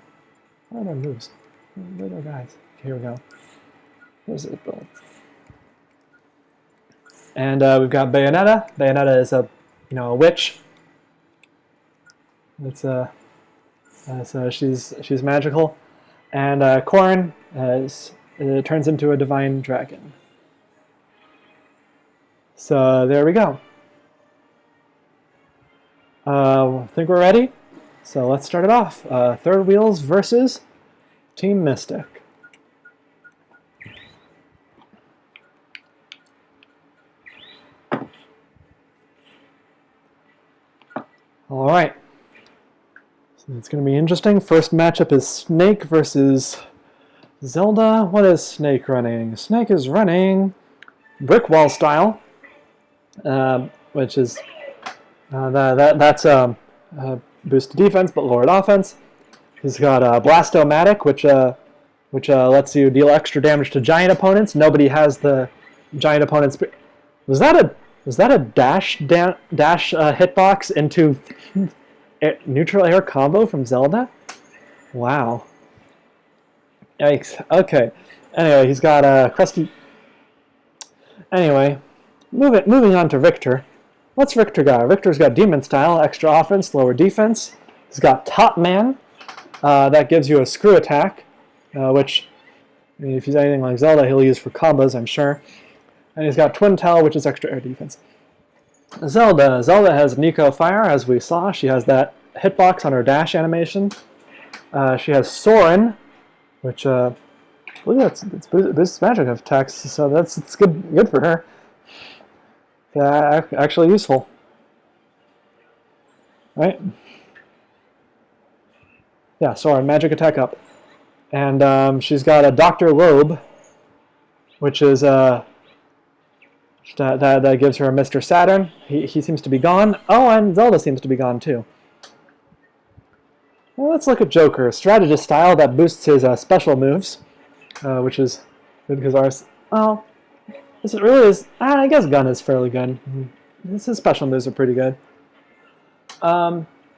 are their moves? Where are their guys? Here we go. There's his build. And we've got Bayonetta. Bayonetta is a witch. It's so she's magical, and Corrin turns into a divine dragon. So there we go. I think we're ready. So let's start it off. Third Wheels versus Team Mystic. All right. So it's going to be interesting. First matchup is Snake versus Zelda. What is Snake running? Snake is running brick wall style, which is that's boosted defense but lowered offense. He's got Blastomatic, which lets you deal extra damage to giant opponents. Nobody has the giant opponents. Was that a dash hitbox into neutral air combo from Zelda? Wow. Yikes. Okay. Anyway, he's got crusty. Anyway, moving on to Victor. What's Victor got? Victor's got Demon Style, extra offense, lower defense. He's got Top Man, that gives you a screw attack, which, I mean, if he's anything like Zelda, he'll use for combos, I'm sure. And he's got Twin Tail, which is extra air defense. Zelda has Nico Fire, as we saw. She has that hitbox on her dash animation. She has Soren, which I believe it's boosts magic attacks, so it's good for her. Yeah, actually useful, right? Yeah, Soren, magic attack up, and she's got a Dr. Loeb, which is that gives her a Mr. Saturn. He seems to be gone. Oh, and Zelda seems to be gone too. Well, let's look at Joker. Strategist style that boosts his special moves, which is good because ours. Oh, this really is. I guess Gun is fairly good. His special moves are pretty good.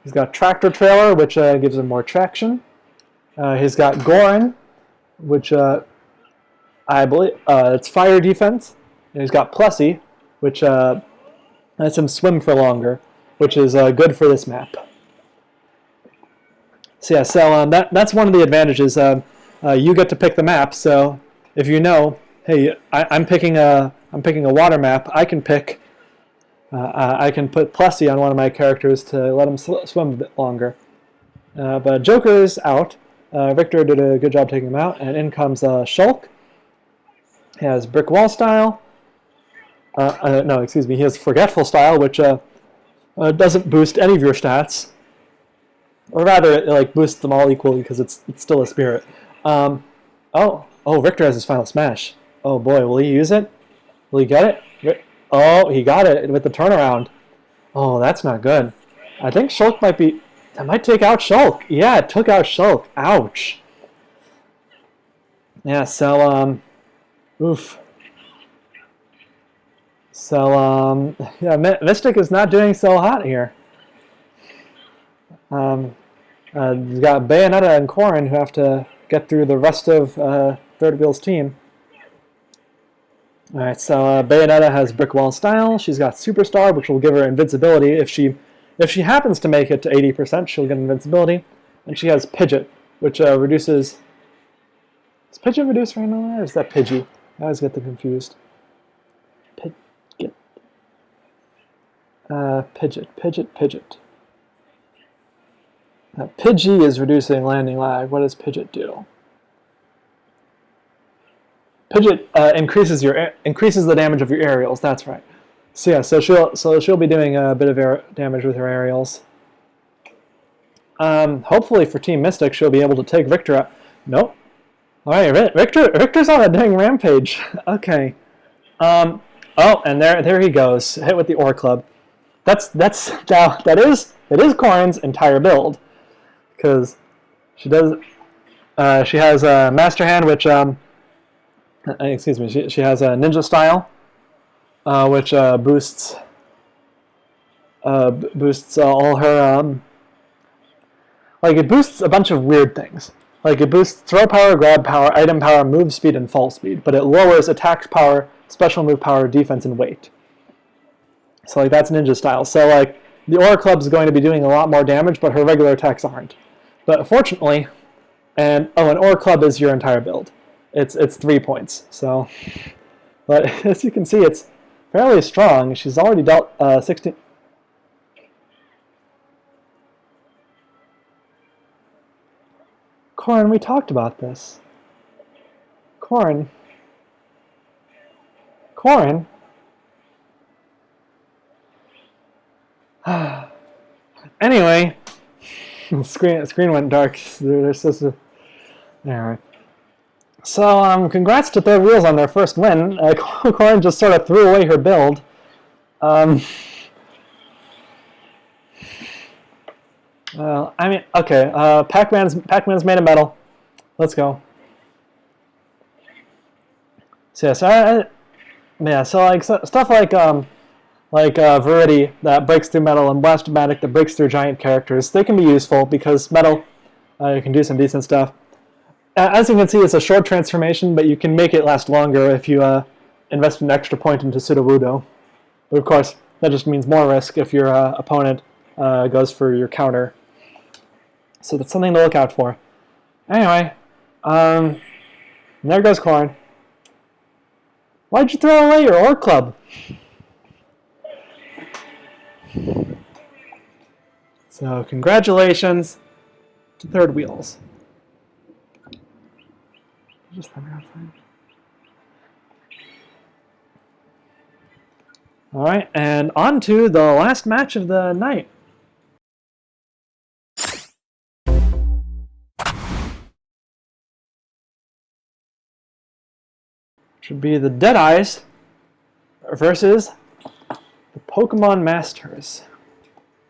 He's got Tractor Trailer, which gives him more traction. He's got Gorin, which I believe it's fire defense. And he's got Plessy, which lets him swim for longer, which is good for this map. So yeah, that's one of the advantages. You get to pick the map. So if you know, hey, I'm picking a water map, I can pick. I can put Plessy on one of my characters to let him swim a bit longer. But Joker is out. Victor did a good job taking him out, and in comes Shulk. He has Brick Wall style. No, excuse me. He has Forgetful style, which doesn't boost any of your stats, or rather, it boosts them all equally because it's still a spirit. Victor has his final smash. Oh boy, will he use it? Will he get it? Oh, he got it with the turnaround. Oh, that's not good. I think Shulk might take out Shulk. Yeah, it took out Shulk. Ouch. Yeah, so, oof. So, yeah, Mystic is not doing so hot here. You've got Bayonetta and Corrin who have to get through the rest of Third Wheel's team. Alright, so Bayonetta has Brick Wall style. She's got Superstar, which will give her invincibility. If she happens to make it to 80%, she'll get invincibility. And she has Pidgeot, which reduces... Does Pidgeot reduce randomly, or is that Pidgey? I always get them confused. Pidgeot. Pidgey is reducing landing lag. What does Pidgeot do? Pidgeot increases the damage of your aerials. That's right. So yeah, so she'll be doing a bit of damage with her aerials. Hopefully for Team Mystic, she'll be able to take Victor out. Nope. All right, Victor's on a dang rampage. Okay. Oh, and there he goes. Hit with the Ore Club. That is Corrin's entire build, because she has a Master Hand, which excuse me, she has a Ninja Style, which boosts all her it boosts a bunch of weird things. Like it boosts throw power, grab power, item power, move speed, and fall speed, but it lowers attack power, special move power, defense, and weight. So that's Ninja Style. So the Ore Club is going to be doing a lot more damage, but her regular attacks aren't. But fortunately, an Ore Club is your entire build. It's 3 points. So, but as you can see, it's fairly strong. She's already dealt 16. Corin, we talked about this. Corin. Corin. Anyway, the screen went dark. There's supposed to. Anyway. So, congrats to Third Wheels on their first win. Corin just sort of threw away her build. Well, I mean, okay. Pac-Man's made of metal. Let's go. So yeah, so like stuff like Viridi that breaks through metal and Blastomatic that breaks through giant characters. They can be useful because metal, you can do some decent stuff. As you can see, it's a short transformation, but you can make it last longer if you invest an extra point into Sudowoodo. But of course, that just means more risk if your opponent goes for your counter. So that's something to look out for. Anyway, there goes Corin. Why'd you throw away your Orc Club? So congratulations to Third Wheels. Just let me outside. All right, and on to the last match of the night. Should be the Deadeyes versus the Pokemon Masters.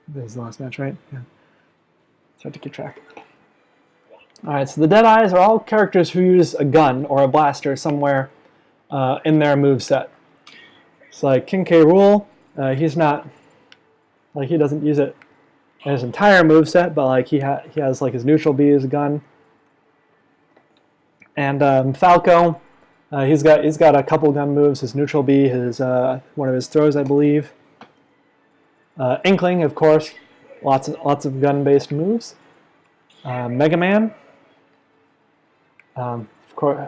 This is the last match, right? Yeah. It's hard to keep track. Alright, so the Deadeyes are all characters who use a gun or a blaster somewhere in their moveset. So like King K. Rool, he's not, like he doesn't use it in his entire moveset, but like he has like his neutral B as a gun. And Falco, he's got a couple gun moves, his neutral B, his one of his throws, I believe. Inkling, of course, lots of gun-based moves. Mega Man, of course,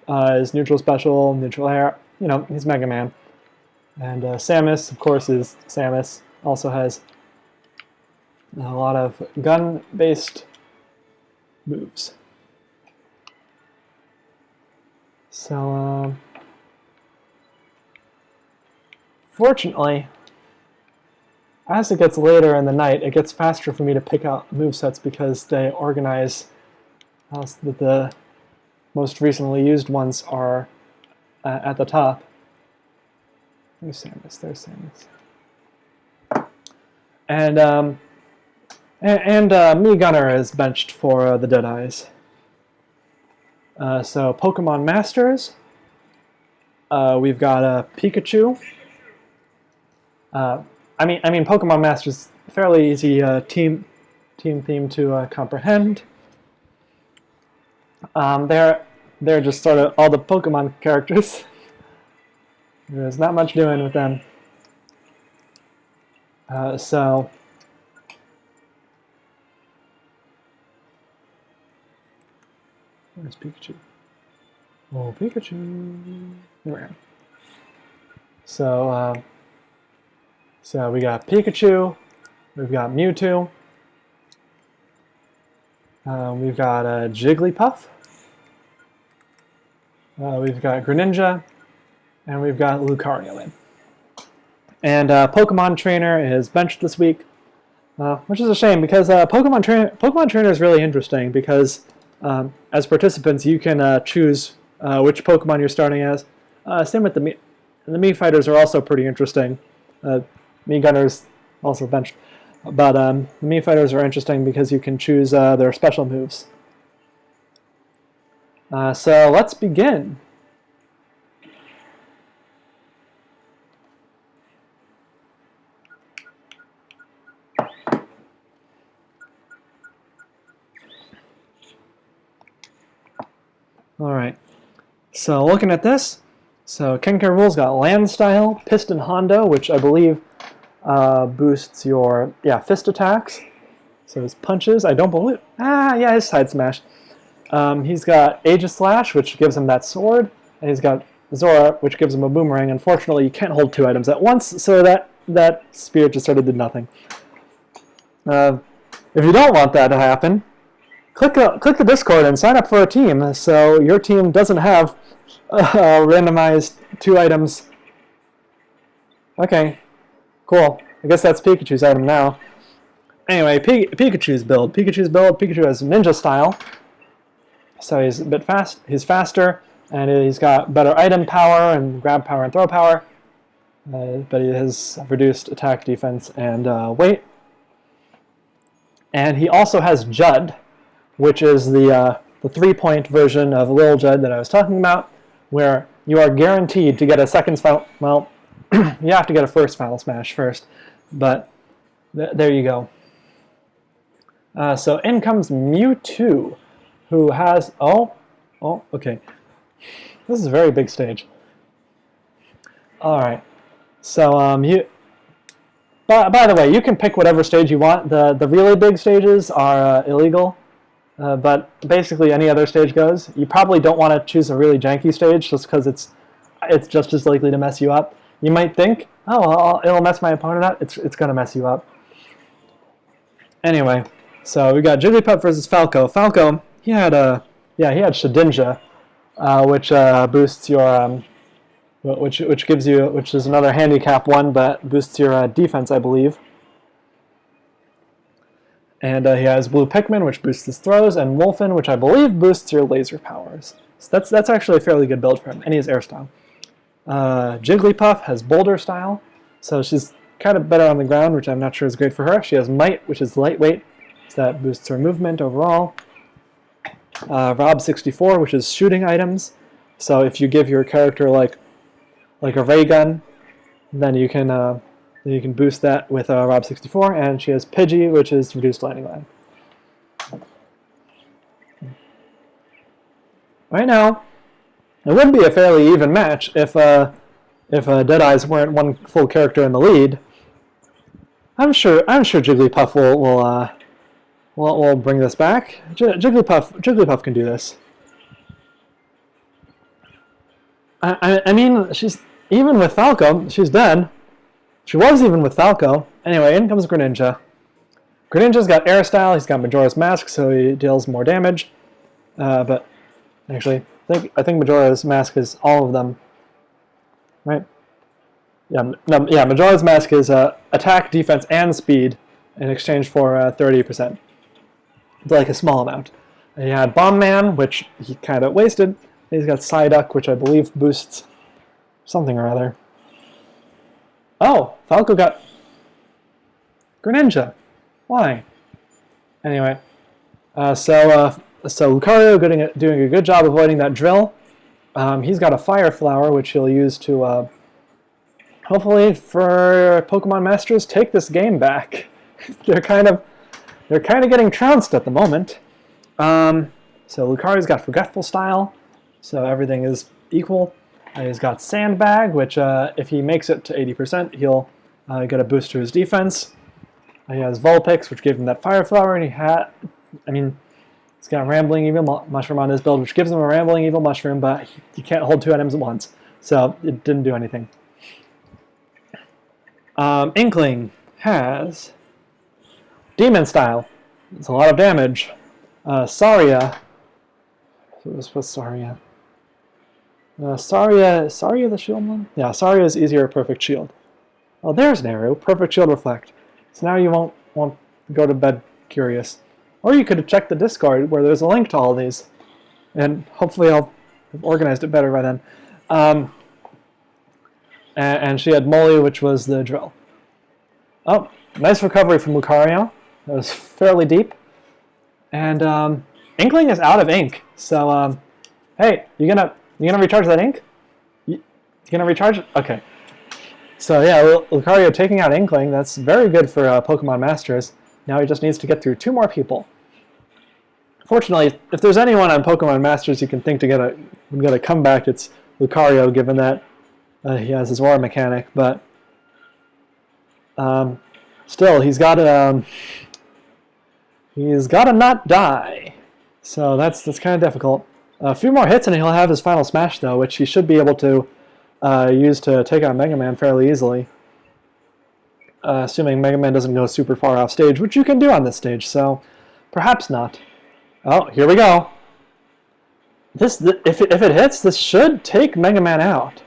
is neutral special, neutral air. You know, he's Mega Man. And Samus, of course, is Samus. Also has a lot of gun-based moves. So, fortunately, as it gets later in the night, it gets faster for me to pick out movesets because they organize that the most recently used ones are at the top. There's Samus. There's Samus. And Mii Gunner is benched for the Deadeyes. So Pokemon Masters. We've got Pikachu. I mean, Pokemon Masters fairly easy team theme to comprehend. They're just sort of all the Pokemon characters. There's not much doing with them. So where's Pikachu? Oh, Pikachu! There we are. So we got Pikachu, we've got Mewtwo, we've got Jigglypuff, we've got Greninja, and we've got Lucario in. And Pokemon Trainer is benched this week, which is a shame because Pokemon Trainer is really interesting because as participants you can choose which Pokemon you're starting as. Same with the Mii Fighters are also pretty interesting. Mii Gunner's also benched. But the Mii Fighters are interesting because you can choose their special moves. So let's begin. Alright, so looking at this, so Ken K. Rool's got Land Style, Piston Hondo, which I believe boosts your fist attacks. So his punches, I don't believe, his side smash. He's got Aegis Slash, which gives him that sword, and he's got Zora, which gives him a boomerang. Unfortunately, you can't hold 2 items at once, so that spear just sort of did nothing. If you don't want that to happen, click the Discord and sign up for a team, so your team doesn't have randomized 2 items. Okay, cool. I guess that's Pikachu's item now. Anyway, Pikachu's build. Pikachu has ninja style, so he's a bit fast. He's faster, and he's got better item power and grab power and throw power. But he has reduced attack, defense, and weight. And he also has Judd, which is the 3-point version of Lil Judd that I was talking about, where you are guaranteed to get a second final. Well, you have to get a first Final Smash first, but there you go. So in comes Mewtwo, who has okay. This is a very big stage. All right. So by the way, you can pick whatever stage you want. The really big stages are illegal, but basically any other stage goes. You probably don't want to choose a really janky stage just because it's just as likely to mess you up. You might think, oh, well, it'll mess my opponent up. It's going to mess you up. Anyway, so we got Jigglypuff versus Falco. Falco, he had Shedinja, which boosts your which gives you, which is another handicap 1, but boosts your defense, I believe. And he has Blue Pikmin, which boosts his throws, and Wolfen, which I believe boosts your laser powers. So that's actually a fairly good build for him, and he has Air Style. Jigglypuff has Boulder Style, so she's kind of better on the ground, which I'm not sure is great for her. She has Might, which is lightweight, so that boosts her movement overall. Rob 64, which is shooting items. So if you give your character like a ray gun, then you can boost that with Rob 64. And she has Pidgey, which is reduced lightning line. Right now, it would be a fairly even match if Deadeyes weren't one full character in the lead. I'm sure Jigglypuff will bring this back. Jigglypuff can do this. I mean, she's even with Falco. She's dead. She was even with Falco. Anyway, in comes Greninja. Greninja's got Air Style. He's got Majora's Mask, so he deals more damage. But actually, I think Majora's Mask is all of them, right? Yeah, Majora's Mask is attack, defense, and speed in exchange for 30%. It's like a small amount. And he had Bomb Man, which he kind of wasted. He's got Psyduck, which I believe boosts something or other. Oh, Falco got Greninja. Why? Anyway, so Lucario doing a good job avoiding that drill. He's got a Fire Flower, which he'll use to hopefully for Pokemon Masters take this game back. They're kind of getting trounced at the moment. So Lucario's got Forgetful Style, so everything is equal. He's got Sandbag, which if he makes it to 80%, he'll get a boost to his defense. He has Vulpix, which gave him that Fire Flower, and he's got Rambling Evil Mushroom on his build, which gives him a Rambling Evil Mushroom, but he can't hold 2 items at once, so it didn't do anything. Inkling has Demon Style. It's a lot of damage. Saria. What's Saria? Saria the shield one? Yeah, Saria is easier perfect shield. Oh, there's Naru. Perfect shield reflect. So now you won't go to bed curious. Or you could have checked the Discord where there's a link to all these. And hopefully I'll have organized it better by then. And she had Molly, which was the drill. Oh, nice recovery from Lucario. That was fairly deep. And Inkling is out of ink. So, hey, you gonna recharge that ink? You gonna recharge it? Okay. So yeah, Lucario taking out Inkling. That's very good for Pokemon Masters. Now he just needs to get through 2 more people. Fortunately, if there's anyone on Pokemon Masters you can think to get a comeback, it's Lucario, given that he has his Aura mechanic. But still, he's got to not die. So that's kind of difficult. A few more hits and he'll have his final smash, though, which he should be able to use to take out Mega Man fairly easily. Assuming Mega Man doesn't go super far off stage, which you can do on this stage, so perhaps not. Oh, here we go. If it hits, this should take Mega Man out.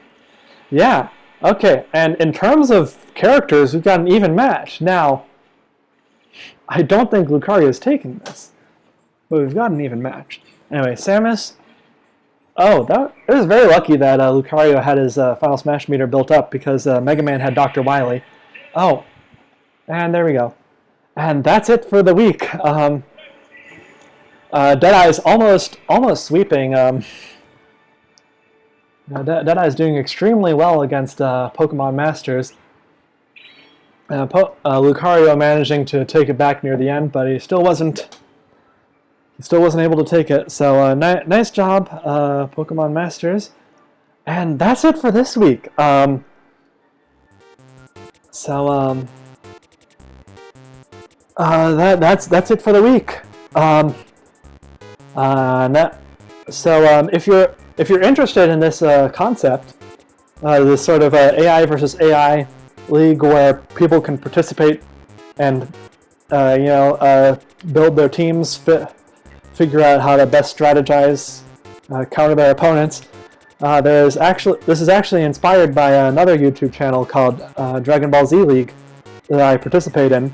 Yeah, okay, and in terms of characters, we've got an even match. Now, I don't think Lucario is taking this, but we've got an even match. Anyway, Samus. Oh, it was very lucky that Lucario had his Final Smash meter built up because Mega Man had Dr. Wily. Oh, and there we go. And that's it for the week. Deadeye's almost sweeping. Deadeye's doing extremely well against Pokemon Masters. Lucario managing to take it back near the end, but he still wasn't able to take it. So nice job, Pokemon Masters. And that's it for this week. That's it for the week. If you're interested in this concept, this sort of AI versus AI league where people can participate and build their teams, figure out how to best strategize, counter their opponents. This is actually inspired by another YouTube channel called Dragon Ball Z League that I participate in.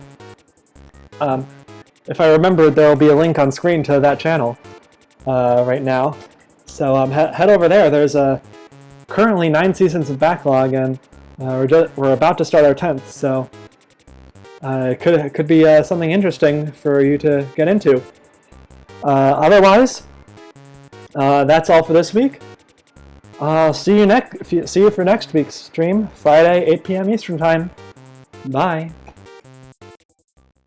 If I remember, there will be a link on screen to that channel right now. So head over there. There's currently 9 seasons of backlog, and we're about to start our 10th. So it could be something interesting for you to get into. Otherwise, that's all for this week. See you for next week's stream, Friday, 8 p.m. Eastern Time. Bye.